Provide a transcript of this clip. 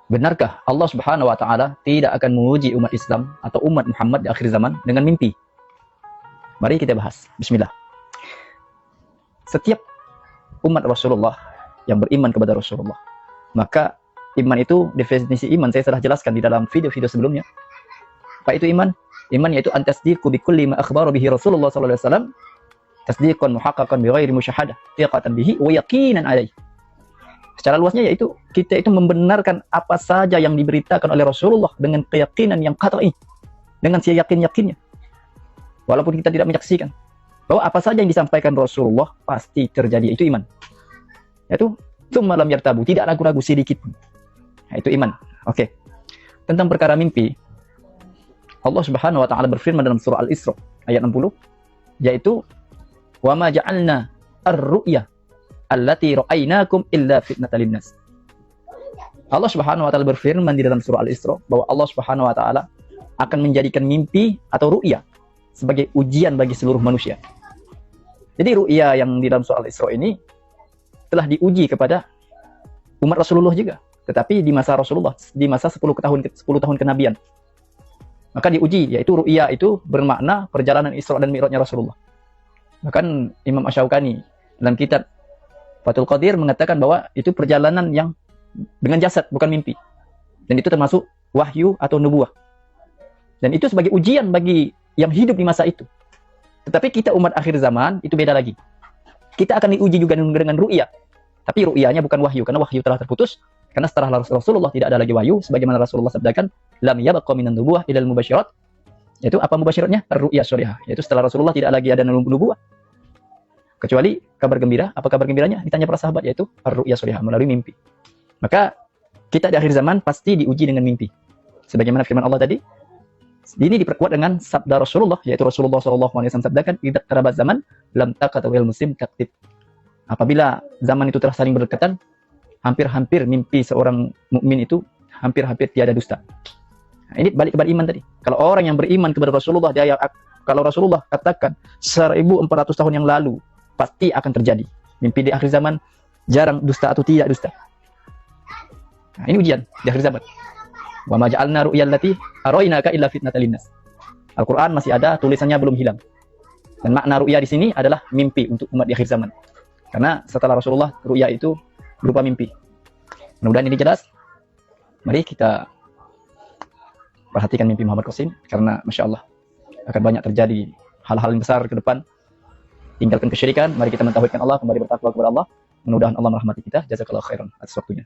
Benarkah Allah Subhanahu wa taala tidak akan menguji umat Islam atau umat Muhammad di akhir zaman dengan mimpi? Mari kita bahas. Bismillah. Setiap umat Rasulullah yang beriman kepada Rasulullah, maka iman itu, definisi iman saya sudah jelaskan di dalam video-video sebelumnya. Apa itu iman? Iman yaitu antasdiqu bi kulli ma akhbara bihi Rasulullah sallallahu alaihi wasallam, tasdiqan muhaqqaqan bi ghairi musyahadah, thiqatan bihi wa yaqinan alaihi. Secara luasnya yaitu kita itu membenarkan apa saja yang diberitakan oleh Rasulullah dengan keyakinan yang qat'i, dengan seyakin-yakinnya. Walaupun kita tidak menyaksikan bahwa apa saja yang disampaikan Rasulullah pasti terjadi, itu iman. Yaitu tsumma lam yartabu, tidak ragu-ragu sedikit pun. Nah, itu iman. Oke. Tentang perkara mimpi, Allah Subhanahu wa taala berfirman dalam surah Al-Isra ayat 60, yaitu wa ma ja'alna ar-ru'ya allati ra'aynakum illa fitnatan linnas. Allah Subhanahu wa taala berfirman di dalam surah Al-Isra bahwa Allah Subhanahu wa taala akan menjadikan mimpi atau ru'ya sebagai ujian bagi seluruh manusia. Jadi ru'ya yang di dalam surah Al-Isra ini telah diuji kepada umat Rasulullah juga, tetapi di masa Rasulullah, di masa 10 tahun kenabian. Maka diuji, yaitu ru'ya itu bermakna perjalanan Isra dan Mi'rajnya Rasulullah. Bahkan Imam Asy-Syaukani dalam kitab Fathul Qadir mengatakan bahwa itu perjalanan yang dengan jasad, bukan mimpi. Dan itu termasuk wahyu atau nubuah. Dan itu sebagai ujian bagi yang hidup di masa itu. Tetapi kita umat akhir zaman itu beda lagi. Kita akan diuji juga dengan ru'ya. Tapi ru'yanya bukan wahyu, karena wahyu telah terputus. Karena setelah Rasulullah tidak ada lagi wahyu, sebagaimana Rasulullah sabdakan, lam yabqa minan nubuwah ilal mubasyirat. Yaitu apa mubasyiratnya? Ar-ru'ya shalihah. Yaitu setelah Rasulullah tidak lagi ada nubuwah, kecuali kabar gembira. Apa kabar gembiranya? Ditanya para sahabat, yaitu ar-ru'ya shalihah, melalui mimpi. Maka kita di akhir zaman pasti diuji dengan mimpi. Sebagaimana firman Allah tadi, ini diperkuat dengan sabda Rasulullah, yaitu Rasulullah SAW sabdakan, idza qarabat zaman lam taqatawil muslim taktib. Apabila zaman itu telah saling berdekatan, hampir-hampir mimpi seorang mukmin itu hampir-hampir tiada dusta. Nah, ini balik kepada iman tadi. Kalau orang yang beriman kepada Rasulullah, kalau Rasulullah katakan 1400 tahun yang lalu pasti akan terjadi. Mimpi di akhir zaman jarang dusta atau tidak dusta. Nah, ini ujian di akhir zaman. Wa ma ja'alna ru'yal lati araynaka illa fitnatan linnas. Al-Qur'an masih ada, tulisannya belum hilang. Dan makna ru'ya di sini adalah mimpi untuk umat di akhir zaman. Karena setelah Rasulullah, ru'ya itu berupa mimpi. Mudah-mudahan ini jelas. Mari kita perhatikan mimpi Muhammad Qasim, karena Masya Allah akan banyak terjadi hal-hal yang besar ke depan. Tinggalkan kesyirikan, mari kita mentauhidkan Allah, kembali bertakwa kepada Allah. Mudah-mudahan Allah merahmati kita. Jazakallahu khairan atas waktunya.